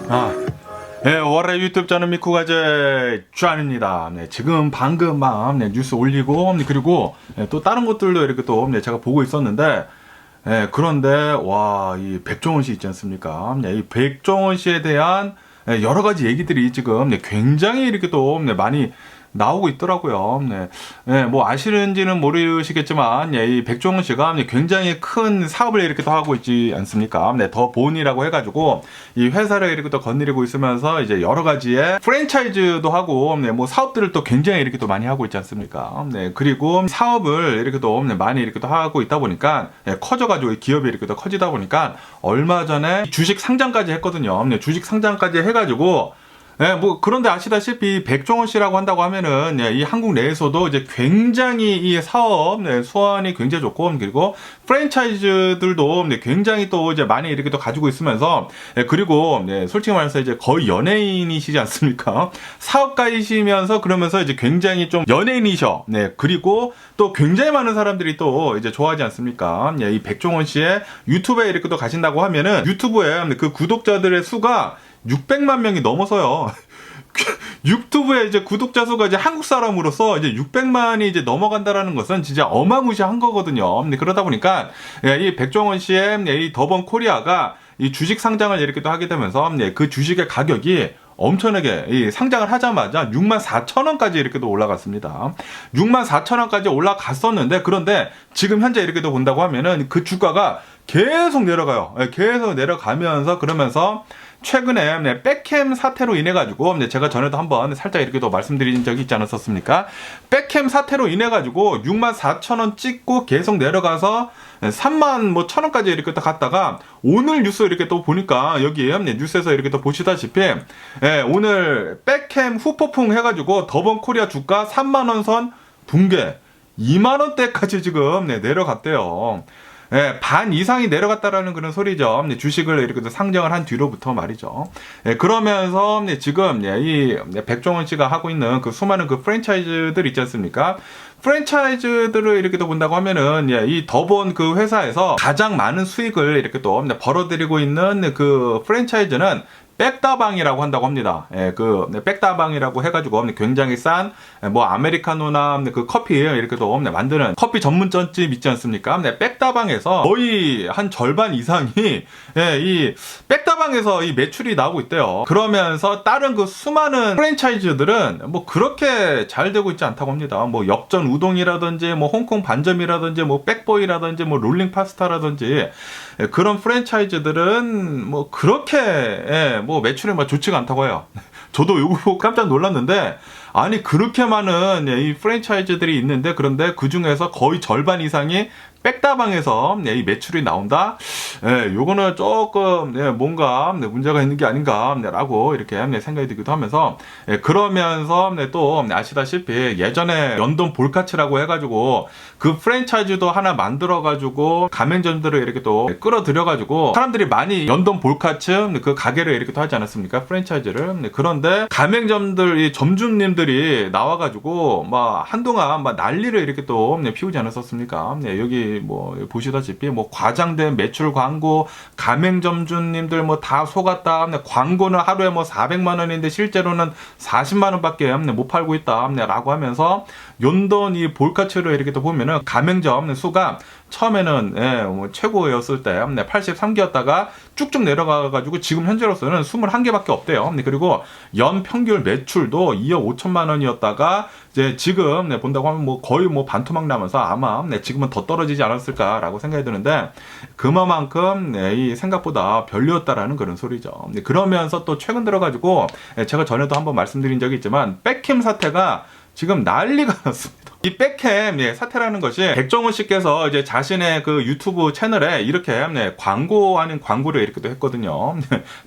아, 네, 월의 유튜브 저는 미쿠가제 쭈안입니다. 네, 지금 방금 막 뉴스 올리고 그리고 또 다른 것들도 이렇게 또 제가 보고 있었는데 그런데 와, 이 백종원 씨 있지 않습니까? 이 백종원 씨에 대한 여러 가지 얘기들이 지금 굉장히 이렇게 또 많이 나오고 있더라고요. 뭐 아시는지는 모르시겠지만, 이 백종원 씨가 굉장히 큰 사업을 이렇게 또 하고 있지 않습니까? 더 본이라고 해가지고 이 회사를 이렇게 또 거느리고 있으면서 이제 여러 가지의 프랜차이즈도 하고, 뭐 사업들을 또 굉장히 이렇게 또 많이 하고 있지 않습니까? 그리고 사업을 이렇게 또 많이 이렇게 또 하고 있다 보니까 커져가지고 기업이 이렇게 또 커지다 보니까 얼마 전에 주식 상장까지 했거든요. 주식 상장까지 해가지고. 뭐, 그런데 아시다시피, 백종원 씨라고 한다고 하면은, 이 한국 내에서도 이제 굉장히 이 사업, 수완이 굉장히 좋고, 그리고 프랜차이즈들도 굉장히 또 이제 많이 이렇게 또 가지고 있으면서, 그리고, 솔직히 말해서 이제 거의 연예인이시지 않습니까? 사업가이시면서 그러면서 이제 굉장히 좀 연예인이셔. 그리고 또 굉장히 많은 사람들이 또 이제 좋아하지 않습니까? 이 백종원 씨의 유튜브에 이렇게 또 가신다고 하면은, 유튜브에 그 구독자들의 수가 600만 명이 넘어서요. 유튜브에 이제 구독자 수가 이제 한국 사람으로서 이제 600만이 이제 넘어간다라는 것은 진짜 어마무시한 거거든요. 그러다 보니까 이 백종원 씨의 이 더번 코리아가 이 주식 상장을 이렇게 또 하게 되면서 그 주식의 가격이 엄청나게 상장을 하자마자 64,000원까지 이렇게 또 올라갔습니다. 64,000원까지 올라갔었는데 그런데 지금 현재 이렇게 또 본다고 하면은 그 주가가 계속 내려가요. 계속 내려가면서 그러면서 최근에 백캠 사태로 인해 가지고 제가 전에도 한번 살짝 이렇게 또 말씀드린 적이 있지 않았었습니까? 백캠 사태로 인해 가지고 64,000원 찍고 계속 내려가서 31,000원까지 이렇게 또 갔다가 오늘 뉴스 이렇게 또 보니까 여기 뉴스에서 이렇게 또 보시다시피 오늘 백캠 후폭풍 해가지고 더번 코리아 주가 3만원 선 붕괴 2만원대까지 지금 내려갔대요. 반 이상이 내려갔다라는 그런 소리죠. 주식을 이렇게 상정을 한 뒤로부터 말이죠. 그러면서 지금 이 백종원 씨가 하고 있는 그 수많은 그 프랜차이즈들 있지 않습니까? 프랜차이즈들을 이렇게 또 본다고 하면은 이 더본 그 회사에서 가장 많은 수익을 이렇게 또 벌어들이고 있는 그 프랜차이즈는 백다방이라고 한다고 합니다. 백다방이라고 해가지고 굉장히 싼 뭐 아메리카노나 그 커피 이렇게 또 만드는 커피 전문점집 있지 않습니까? 백다방에서 거의 한 절반 이상이 이 백다방에서 이 매출이 나오고 있대요. 그러면서 다른 그 수많은 프랜차이즈들은 뭐 그렇게 잘 되고 있지 않다고 합니다. 뭐 역전 우동이라든지 뭐 홍콩 반점이라든지 뭐 백보이라든지 뭐 롤링 파스타라든지 그런 프랜차이즈들은 뭐 그렇게 뭐 매출이 막 좋지가 않다고 해요. 저도 이거 보고 깜짝 놀랐는데 아니 그렇게 많은 이 프랜차이즈들이 있는데 그런데 그 중에서 거의 절반 이상이 백다방에서 이 매출이 나온다? 요거는 조금 뭔가 문제가 있는 게 아닌가라고 이렇게 생각이 들기도 하면서 그러면서 또 아시다시피 예전에 연돈 볼카츠라고 해가지고 그 프랜차이즈도 하나 만들어가지고 가맹점들을 이렇게 또 끌어들여가지고 사람들이 많이 연돈 볼카츠 그 가게를 이렇게 또 하지 않았습니까? 프랜차이즈를. 그런데 가맹점들 이 점주님들이 나와가지고 막 한동안 막 난리를 이렇게 또 피우지 않았었습니까? 여기 뭐 보시다시피 뭐 과장된 매출 광고 가맹점주님들 뭐 다 속았다. 광고는 하루에 뭐 400만 원인데 실제로는 40만 원밖에 못 팔고 있다라고 하면서 연돈 이 볼카츠를 이렇게 또 보면은 가맹점 수가 처음에는 뭐 최고였을 때 83개였다가 쭉쭉 내려가가지고 지금 현재로서는 21개밖에 없대요. 그리고 연 평균 매출도 2억 5천만 원이었다가 이제 지금 본다고 하면 뭐 거의 뭐 반토막 나면서 아마 지금은 더 떨어지지 않았을까라고 생각이 드는데 그만큼 이 생각보다 별로였다라는 그런 소리죠. 그러면서 또 최근 들어가지고 제가 전에도 한번 말씀드린 적이 있지만 백캠 사태가 지금 난리가 났습니다. 이 백캠 사태라는 것이 백종원 씨께서 이제 자신의 그 유튜브 채널에 이렇게 광고 아닌 광고를 이렇게 또 했거든요.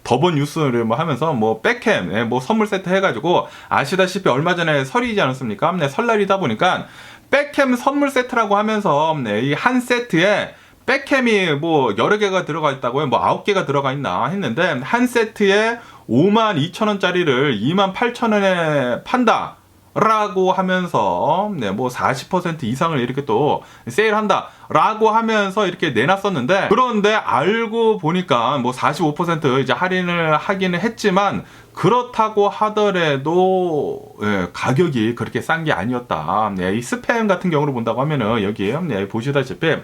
더본 뉴스를 뭐 하면서 뭐 백캠 뭐 선물 세트 해가지고 아시다시피 얼마 전에 설이지 않았습니까? 설날이다 보니까 백캠 선물 세트라고 하면서 이 한 세트에 백캠이 뭐 여러 개가 들어가 있다고요. 뭐 9개가 들어가 있나 했는데 한 세트에 52,000원짜리를 28,000원에 판다. 라고 하면서 뭐 40% 이상을 이렇게 또 세일한다 라고 하면서 이렇게 내놨었는데, 그런데 알고 보니까 뭐 45% 이제 할인을 하기는 했지만 그렇다고 하더라도 가격이 그렇게 싼 게 아니었다. 이 스팸 같은 경우로 본다고 하면은 여기 보시다시피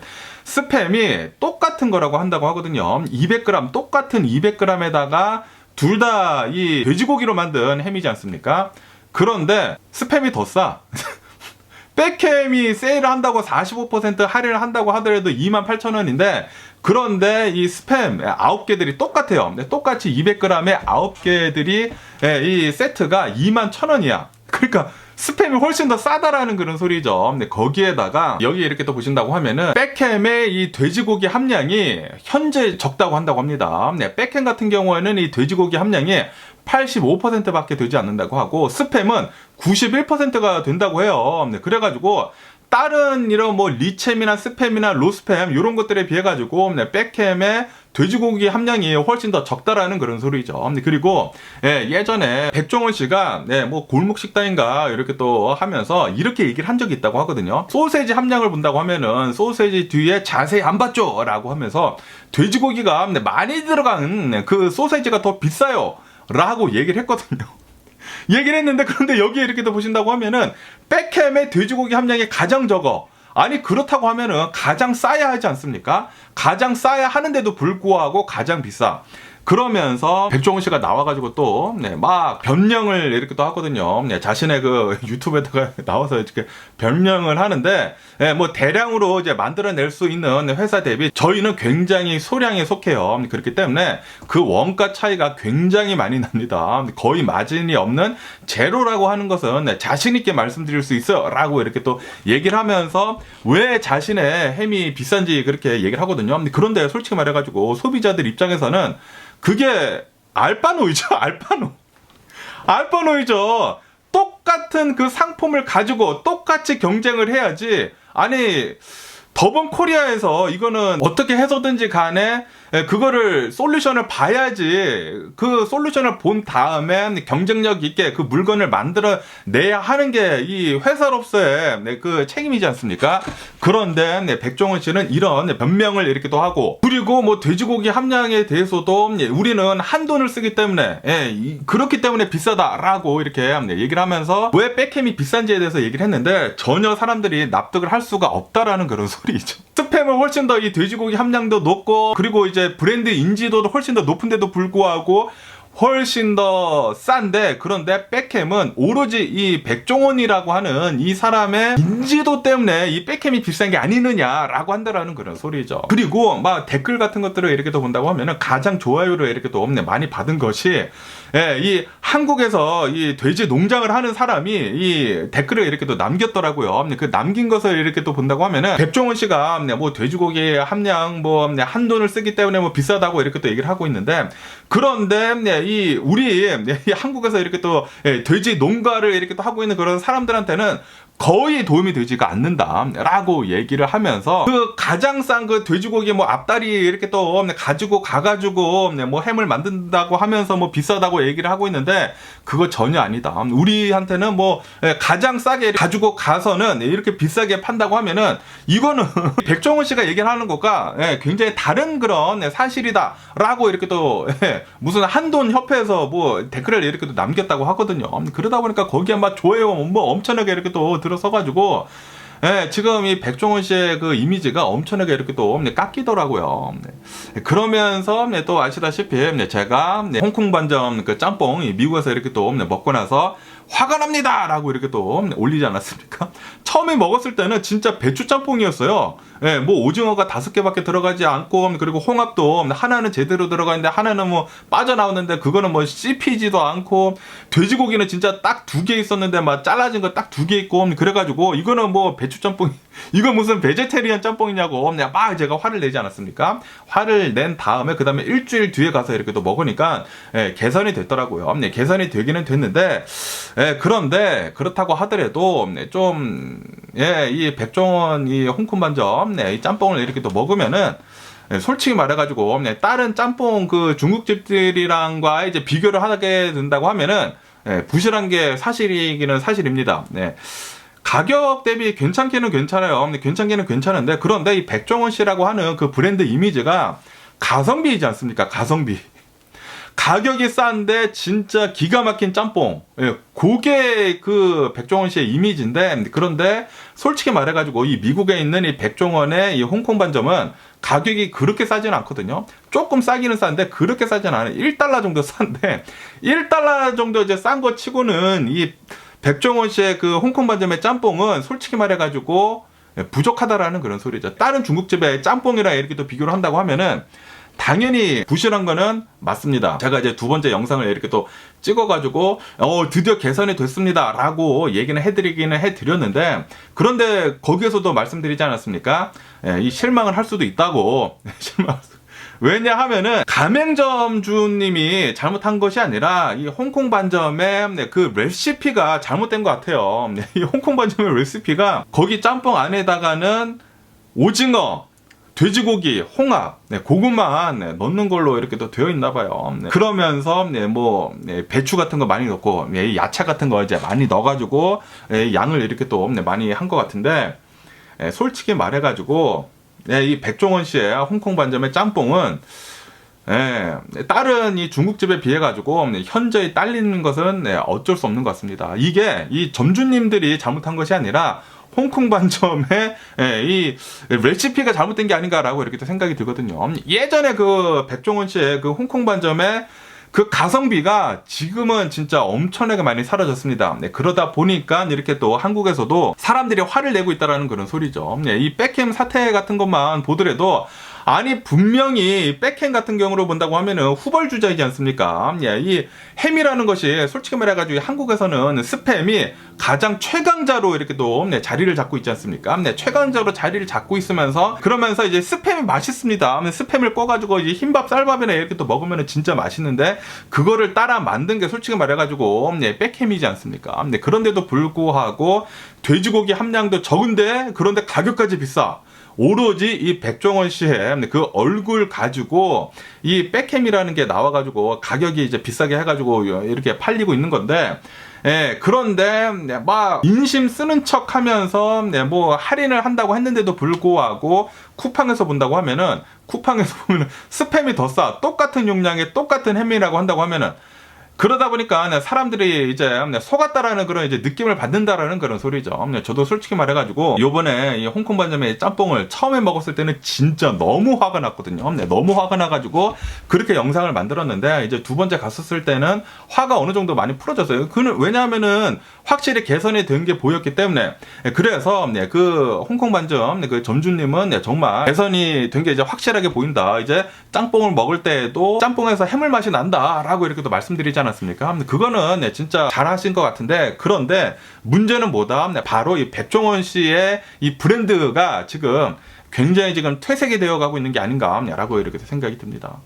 스팸이 똑같은 거라고 한다고 하거든요. 200g 똑같은 200g에다가 둘 다 이 돼지고기로 만든 햄이지 않습니까? 그런데 스팸이 더 싸. 백햄이 세일을 한다고 45% 할인을 한다고 하더라도 28,000원인데, 그런데 이 스팸 9개들이 똑같아요. 똑같이 200g에 9개들이 이 세트가 21,000원이야. 그러니까 스팸이 훨씬 더 싸다라는 그런 소리죠. 근데 거기에다가 여기 이렇게 또 보신다고 하면은 백햄의 이 돼지고기 함량이 현재 적다고 한다고 합니다. 백햄 같은 경우에는 이 돼지고기 함량이 85%밖에 되지 않는다고 하고 스팸은 91%가 된다고 해요. 그래가지고 다른 이런 뭐 리챔이나 스팸이나 로스팸 이런 것들에 비해 가지고 백햄의 돼지고기 함량이 훨씬 더 적다라는 그런 소리죠. 그리고 예전에 백종원 씨가 뭐 골목 식당인가 이렇게 또 하면서 이렇게 얘기를 한 적이 있다고 하거든요. 소세지 함량을 본다고 하면은 소세지 뒤에 자세히 안 봤죠 라고 하면서 돼지고기가 많이 들어간 그 소세지가 더 비싸요 라고 얘기를 했거든요. 얘기를 했는데, 그런데 여기에 이렇게 또 보신다고 하면은 백햄의 돼지고기 함량이 가장 적어. 아니 그렇다고 하면은 가장 싸야 하지 않습니까? 가장 싸야 하는데도 불구하고 가장 비싸. 그러면서 백종원 씨가 나와가지고 또 막 변명을 이렇게 또 하거든요. 자신의 그 유튜브에다가 나와서 이렇게 변명을 하는데, 뭐 대량으로 이제 만들어낼 수 있는 회사 대비 저희는 굉장히 소량에 속해요. 그렇기 때문에 그 원가 차이가 굉장히 많이 납니다. 거의 마진이 없는 제로라고 하는 것은 자신 있게 말씀드릴 수 있어라고 이렇게 또 얘기를 하면서 왜 자신의 햄이 비싼지 그렇게 얘기를 하거든요. 그런데 솔직히 말해가지고 소비자들 입장에서는 그게 알바노이죠. 알바노이죠. 똑같은 그 상품을 가지고 똑같이 경쟁을 해야지. 아니 더번 코리아에서 이거는 어떻게 해서든지 간에 그거를 솔루션을 봐야지. 그 솔루션을 본 다음에 경쟁력 있게 그 물건을 만들어 내야 하는 게 이 회사로서의 그 책임이지 않습니까? 그런데 백종원 씨는 이런 변명을 이렇게 또 하고, 그리고 뭐 돼지고기 함량에 대해서도 우리는 한돈을 쓰기 때문에 그렇기 때문에 비싸다라고 이렇게 얘기를 하면서 왜 백햄이 비싼지에 대해서 얘기를 했는데 전혀 사람들이 납득을 할 수가 없다라는 그런 소리죠. 스팸은 훨씬 더 이 돼지고기 함량도 높고, 그리고 이제 브랜드 인지도도 훨씬 더 높은데도 불구하고 훨씬 더 싼데, 그런데 백햄은 오로지 이 백종원이라고 하는 이 사람의 인지도 때문에 이 백햄이 비싼 게 아니느냐라고 한다라는 그런 소리죠. 그리고 막 댓글 같은 것들을 이렇게 또 본다고 하면은 가장 좋아요를 이렇게 또 많이 받은 것이 이 한국에서 이 돼지 농장을 하는 사람이 이 댓글을 이렇게 또 남겼더라고요. 그 남긴 것을 이렇게 또 본다고 하면은 백종원 씨가 뭐 돼지고기 함량 뭐 한돈을 쓰기 때문에 뭐 비싸다고 이렇게 또 얘기를 하고 있는데, 그런데 이 우리 한국에서 이렇게 또 돼지 농가를 이렇게 또 하고 있는 그런 사람들한테는 거의 도움이 되지가 않는다라고 얘기를 하면서 그 가장 싼 그 돼지고기 뭐 앞다리 이렇게 또 가지고 가가지고 뭐 햄을 만든다고 하면서 뭐 비싸다고 얘기를 하고 있는데 그거 전혀 아니다. 우리한테는 뭐 가장 싸게 가지고 가서는 이렇게 비싸게 판다고 하면은 이거는 백종원 씨가 얘기를 하는 것과 굉장히 다른 그런 사실이다라고 이렇게 또 무슨 한돈 협회에서 뭐 댓글을 이렇게 또 남겼다고 하거든요. 그러다 보니까 거기에 막 좋아요 뭐 엄청나게 이렇게 또 들어서가지고 지금 이 백종원 씨의 그 이미지가 엄청나게 이렇게 또 깎이더라고요. 그러면서 또 아시다시피 제가 홍콩 반점 그 짬뽕 미국에서 이렇게 또 먹고 나서 화가 납니다! 라고 이렇게 또 올리지 않았습니까? 처음에 먹었을 때는 진짜 배추 짬뽕이었어요. 뭐 오징어가 5개밖에 들어가지 않고, 그리고 홍합도 하나는 제대로 들어가 있는데 하나는 뭐 빠져나오는데 그거는 뭐 씹히지도 않고, 돼지고기는 진짜 딱 2개 있었는데 막 잘라진 거 딱 2개 있고, 그래가지고 이거는 뭐 배추 짬뽕, 이거 무슨 베제테리안 짬뽕이냐고 막 제가 화를 내지 않았습니까? 화를 낸 다음에 그 다음에 일주일 뒤에 가서 이렇게 또 먹으니까 개선이 됐더라고요. 개선이 되기는 됐는데, 그런데 그렇다고 하더라도 좀 이 백종원 이 홍콩 반점 이 짬뽕을 이렇게 또 먹으면은 솔직히 말해가지고 다른 짬뽕 그 중국집들이랑과 이제 비교를 하게 된다고 하면은 부실한 게 사실이기는 사실입니다. 네. 가격 대비 괜찮기는 괜찮아요. 괜찮기는 괜찮은데, 그런데 이 백종원 씨라고 하는 그 브랜드 이미지가 가성비이지 않습니까? 가성비. 가격이 싼데 진짜 기가 막힌 짬뽕. 그게 그 백종원 씨의 이미지인데, 그런데 솔직히 말해가지고 이 미국에 있는 이 백종원의 이 홍콩 반점은 가격이 그렇게 싸지는 않거든요. 조금 싸기는 싼데 그렇게 싸지는 않아요. 1달러 정도 싼데, 1달러 정도 이제 싼 거 치고는 이 백종원 씨의 그 홍콩 반점의 짬뽕은 솔직히 말해가지고 부족하다라는 그런 소리죠. 다른 중국집의 짬뽕이랑 이렇게 또 비교를 한다고 하면은 당연히 부실한 거는 맞습니다. 제가 이제 두 번째 영상을 이렇게 또 찍어가지고 드디어 개선이 됐습니다 라고 얘기는 해드리기는 해드렸는데, 그런데 거기에서도 말씀드리지 않았습니까? 이 실망을 할 수도 있다고. 왜냐하면은 가맹점주님이 잘못한 것이 아니라 이 홍콩 반점의 그 레시피가 잘못된 것 같아요. 이 홍콩 반점의 레시피가 거기 짬뽕 안에다가는 오징어, 돼지고기, 홍합, 고구마 넣는 걸로 이렇게 또 되어 있나 봐요. 그러면서 배추 같은 거 많이 넣고 야채 같은 거 이제 많이 넣어가지고 양을 이렇게 또 많이 한 것 같은데, 솔직히 말해가지고 이 백종원 씨의 홍콩 반점의 짬뽕은 다른 이 중국집에 비해 가지고 현저히 딸리는 것은 어쩔 수 없는 것 같습니다. 이게 이 점주님들이 잘못한 것이 아니라 홍콩 반점의 이 레시피가 잘못된 게 아닌가라고 이렇게 또 생각이 들거든요. 예전에 그 백종원 씨의 그 홍콩 반점의 그 가성비가 지금은 진짜 엄청나게 많이 사라졌습니다. 그러다 보니까 이렇게 또 한국에서도 사람들이 화를 내고 있다라는 그런 소리죠. 이 백햄 사태 같은 것만 보더라도, 아니 분명히 백햄 같은 경우로 본다고 하면은 후벌주자이지 않습니까? 이 햄이라는 것이 솔직히 말해가지고 한국에서는 스팸이 가장 최강자로 이렇게 또 자리를 잡고 있지 않습니까? 최강자로 자리를 잡고 있으면서, 그러면서 이제 스팸이 맛있습니다. 스팸을 꺼가지고 이제 흰밥 쌀밥이나 이렇게 또 먹으면 진짜 맛있는데, 그거를 따라 만든 게 솔직히 말해가지고 백햄이지 않습니까? 그런데도 불구하고 돼지고기 함량도 적은데 그런데 가격까지 비싸. 오로지 이 백종원 씨의 그 얼굴 가지고 이 백햄이라는 게 나와가지고 가격이 이제 비싸게 해가지고 이렇게 팔리고 있는 건데, 그런데 막 인심 쓰는 척 하면서 뭐 할인을 한다고 했는데도 불구하고 쿠팡에서 본다고 하면은, 쿠팡에서 보면은 스팸이 더 싸. 똑같은 용량의 똑같은 햄이라고 한다고 하면은, 그러다 보니까 사람들이 이제 속았다라는 그런 이제 느낌을 받는다라는 그런 소리죠. 저도 솔직히 말해가지고 요번에 이 홍콩 반점의 짬뽕을 처음에 먹었을 때는 진짜 너무 화가 났거든요. 너무 화가 나가지고 그렇게 영상을 만들었는데, 이제 두 번째 갔었을 때는 화가 어느 정도 많이 풀어졌어요. 왜냐하면은 확실히 개선이 된 게 보였기 때문에. 그래서 그 홍콩 반점 그 점주님은 정말 개선이 된 게 이제 확실하게 보인다. 이제 짬뽕을 먹을 때에도 짬뽕에서 해물 맛이 난다라고 이렇게 또 말씀드리지 않았습니까? 그거는 진짜 잘하신 것 같은데, 그런데 문제는 뭐다? 바로 이 백종원 씨의 이 브랜드가 지금 굉장히 지금 퇴색이 되어가고 있는 게 아닌가라고 이렇게 생각이 듭니다.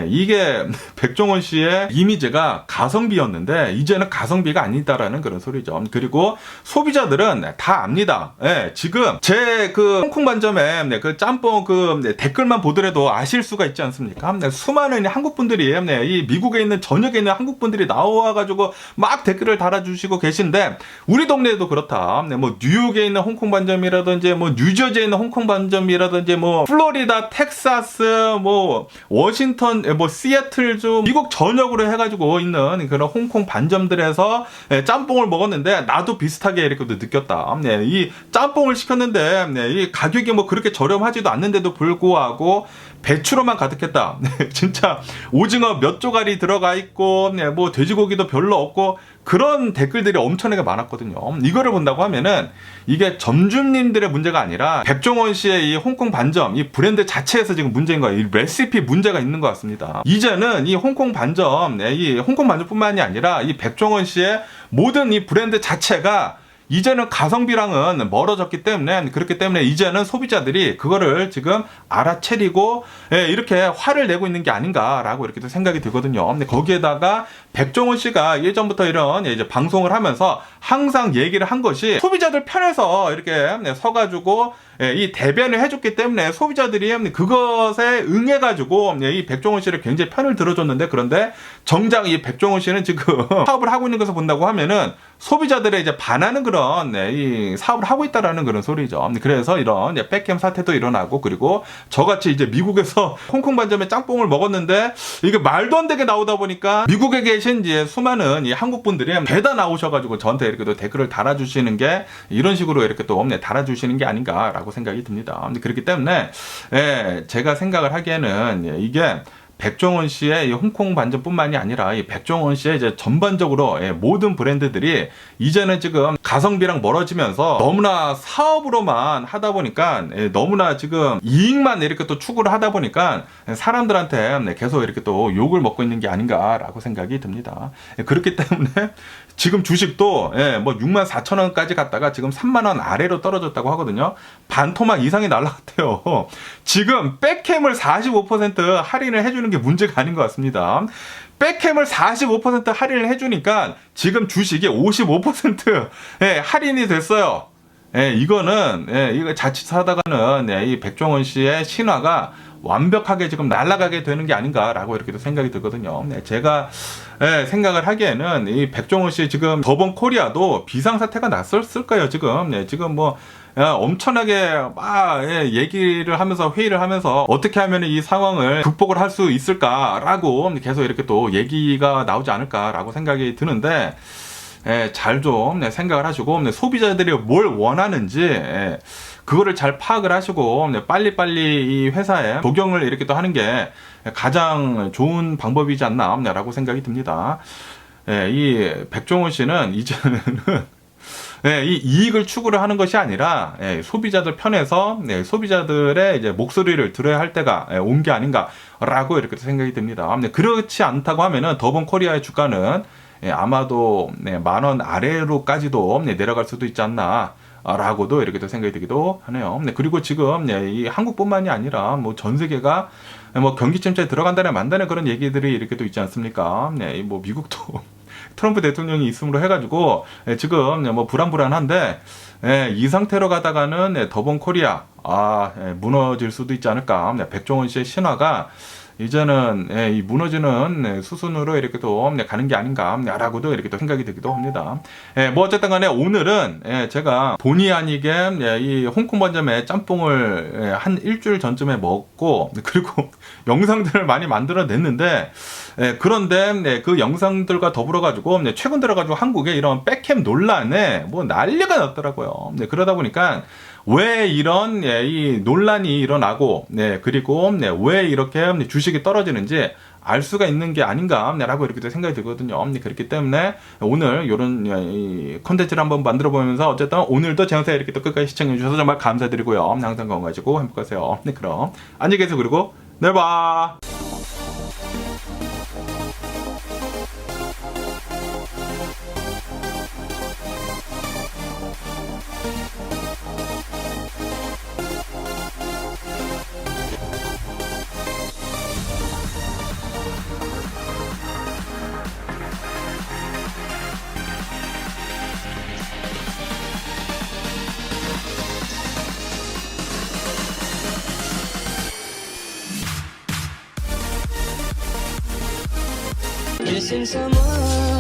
이게 백종원 씨의 이미지가 가성비였는데 이제는 가성비가 아니다라는 그런 소리죠. 그리고 소비자들은 다 압니다. 지금 제 그 홍콩 반점에 그 짬뽕 그 댓글만 보더라도 아실 수가 있지 않습니까? 수많은 한국 분들이 이 미국에 있는 전역에 있는 한국 분들이 나와가지고 막 댓글을 달아주시고 계신데, 우리 동네에도 그렇다. 뭐 뉴욕에 있는 홍콩 반점이라든지, 뭐 뉴저지에 있는 홍콩 반점이라든지, 뭐 플로리다, 텍사스, 뭐 워싱턴, 뭐 시애틀주, 미국 전역으로 해가지고 있는 그런 홍콩 반점들에서 짬뽕을 먹었는데 나도 비슷하게 이렇게 느꼈다. 이 짬뽕을 시켰는데 이 가격이 뭐 그렇게 저렴하지도 않는데도 불구하고 배추로만 가득했다. 진짜 오징어 몇 조각이 들어가 있고 뭐 돼지고기도 별로 없고, 그런 댓글들이 엄청나게 많았거든요. 이거를 본다고 하면은 이게 점주님들의 문제가 아니라 백종원 씨의 이 홍콩 반점, 이 브랜드 자체에서 지금 문제인 거예요. 이 레시피 문제가 있는 것 같습니다. 이제는 이 홍콩 반점, 이 홍콩 반점뿐만이 아니라 이 백종원 씨의 모든 이 브랜드 자체가 이제는 가성비랑은 멀어졌기 때문에, 그렇기 때문에 이제는 소비자들이 그거를 지금 알아채리고 이렇게 화를 내고 있는 게 아닌가라고 이렇게 또 생각이 들거든요. 근데 거기에다가 백종원 씨가 예전부터 이런 이제 방송을 하면서 항상 얘기를 한 것이 소비자들 편에서 이렇게 서가지고 이 대변을 해줬기 때문에 소비자들이 그것에 응해가지고 이 백종원 씨를 굉장히 편을 들어줬는데, 그런데 정작 이 백종원 씨는 지금 사업을 하고 있는 것을 본다고 하면은 소비자들의 이제 반하는 그런 이 사업을 하고 있다라는 그런 소리죠. 그래서 이런 백캠 사태도 일어나고, 그리고 저같이 이제 미국에서 홍콩 반점에 짬뽕을 먹었는데 이게 말도 안 되게 나오다 보니까 미국에 계신 이제 수많은 이 한국 분들이 죄다 나오셔가지고 저한테 이렇게 또 댓글을 달아주시는 게 이런 식으로 이렇게 또 달아주시는 게 아닌가라고 생각이 듭니다. 그렇기 때문에 제가 생각을 하기에는 이게 백종원 씨의 이 홍콩 반점뿐만이 아니라 이 백종원 씨의 이제 전반적으로 모든 브랜드들이 이제는 지금 가성비랑 멀어지면서 너무나 사업으로만 하다 보니까 너무나 지금 이익만 이렇게 또 추구를 하다 보니까 사람들한테 계속 이렇게 또 욕을 먹고 있는 게 아닌가라고 생각이 듭니다. 그렇기 때문에 지금 주식도 뭐 64,000원까지 갔다가 지금 3만원 아래로 떨어졌다고 하거든요. 반토막 이상이 날라갔대요. 지금 백캠을 45% 할인을 해주는 게 문제가 아닌 것 같습니다. 백캠을 45% 할인을 해주니까 지금 주식이 55% 할인이 됐어요. 이거는 이거 자칫 하다가는 이 백종원 씨의 신화가 완벽하게 지금 날아가게 되는 게 아닌가라고 이렇게도 생각이 들거든요. 제가 생각을 하기에는 이 백종원 씨 지금 더본 코리아도 비상사태가 났었을까요? 지금 뭐 엄청나게 막 얘기를 하면서 회의를 하면서 어떻게 하면 이 상황을 극복을 할 수 있을까라고 계속 이렇게 또 얘기가 나오지 않을까라고 생각이 드는데, 잘 좀 생각을 하시고 소비자들이 뭘 원하는지 그거를 잘 파악을 하시고 빨리빨리 이 회사에 적용을 이렇게 또 하는 게 가장 좋은 방법이지 않나라고 생각이 듭니다. 이 백종원 씨는 이제는 이 이익을 추구를 하는 것이 아니라 소비자들 편에서 소비자들의 이제 목소리를 들어야 할 때가 온 게 아닌가라고 이렇게 생각이 듭니다. 그렇지 않다고 하면은 더본 코리아의 주가는 아마도 10,000원 아래로까지도 내려갈 수도 있지 않나 라고도 이렇게 또 생각이 들기도 하네요. 그리고 지금 이 한국뿐만이 아니라 뭐 전 세계가 뭐 경기 침체에 들어간다네 만다네 그런 얘기들이 이렇게 또 있지 않습니까? 뭐 미국도 트럼프 대통령이 있음으로 해가지고 지금 뭐 불안한데 이 상태로 가다가는 더본 코리아 무너질 수도 있지 않을까. 백종원 씨의 신화가 이제는 이 무너지는 수순으로 이렇게 또 가는 게 아닌가라고도 이렇게 또 생각이 들기도 합니다. 뭐 어쨌든 간에 오늘은 제가 본의 아니게 이 홍콩 반점에 짬뽕을 한 일주일 전쯤에 먹고, 그리고 영상들을 많이 만들어냈는데, 그런데 그 영상들과 더불어 가지고 최근 들어 가지고 한국에 이런 백캠 논란에 뭐 난리가 났더라고요. 그러다 보니까 왜 이런 이 논란이 일어나고 그리고 왜 이렇게 주식이 떨어지는지 알 수가 있는 게 아닌가라고 이렇게 생각이 들거든요. 그렇기 때문에 오늘 이런 콘텐츠를 한번 만들어 보면서 어쨌든 오늘도 제 영상 이렇게 또 끝까지 시청해 주셔서 정말 감사드리고요. 항상 건강하시고 행복하세요. 그럼 안녕히 계세요. 그리고 내일 봐. Missing someone